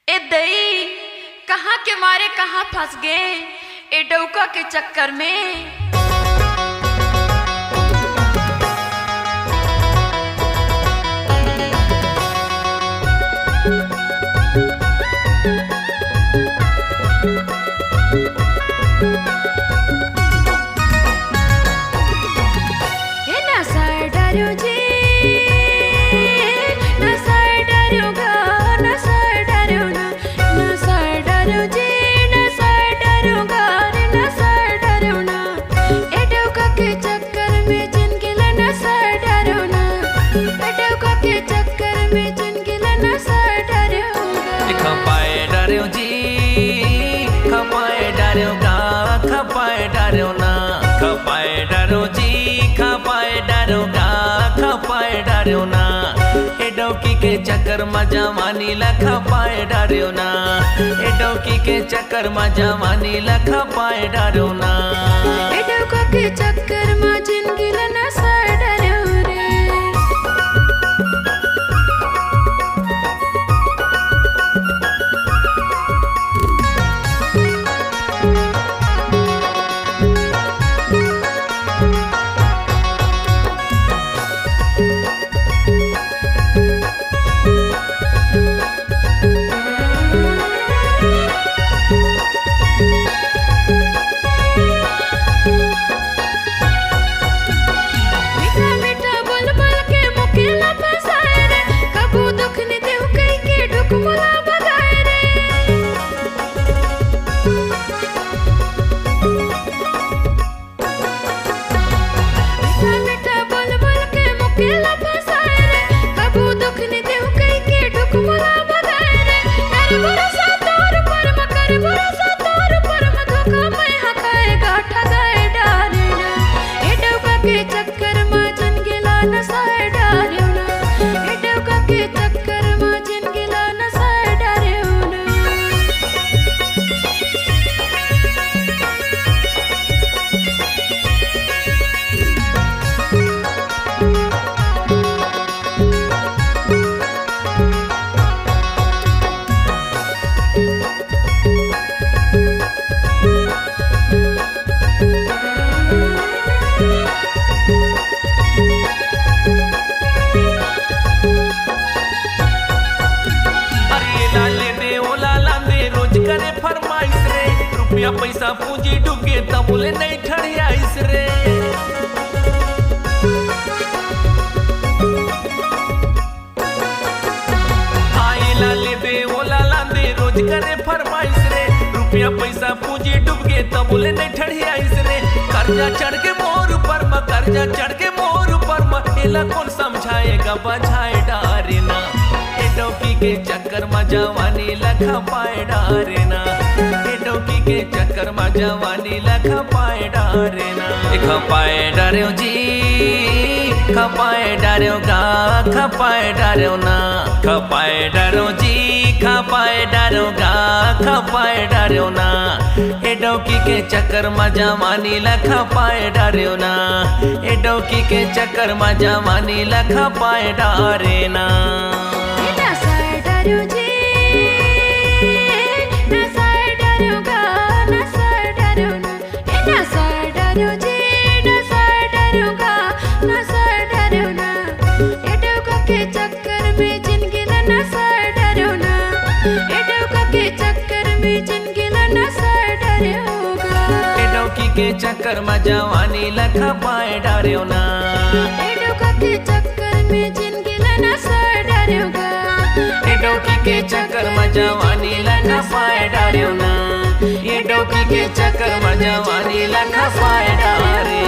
ए दई कहाँ के मारे कहाँ फंस गए ए डौका के चक्कर में। के चक्कर में जवानी लखा पाए डारियो ना, ए डौकी के चक्कर में जवानी लखा पाए डारियो ना, ए डौका के चक्कर में जिंदगी लना सा डारियो रे। पैसा पूंजी डूबे तब बोले नहीं ठड़ियाइस रे। आइला ले दे ओला लांदे रोज करे फरमाइश रे, रुपया पैसा पूंजी डूब गए तब बोले नहीं ठड़ियाइस रे। कर्जा चढ़ के मोर ऊपर म, कर्जा चढ़ के मोर ऊपर म, एला कौन समझाएगा बझाए डारे ना, ए डौकी के चक्कर में जवानी लखा पाए डारे ना, डौकी के चक्कर में जवानी लखा पाए डारे ना। खपाए डार्यो जी खपाए डार्यो गा, खपाए डार्यो ना, खपाए डार्यो जी खपाए डार्यो गा, खपाए डार्यो ना, ए डौकी के चक्कर में जवानी लखा पाए डार्यो ना, ए डौकी के चक्कर में जवानी लखा पाए डारे ना। के चक्कर में जवानी लखा पाए डारियो ना, ए डौका के चक्कर में जिंदगी लना सा डारियोगा, ए डौकी के चक्कर में जवानी लखा पाए डारियो ना, ए डौकी के चक्कर में जवानी लखा पाए डारे।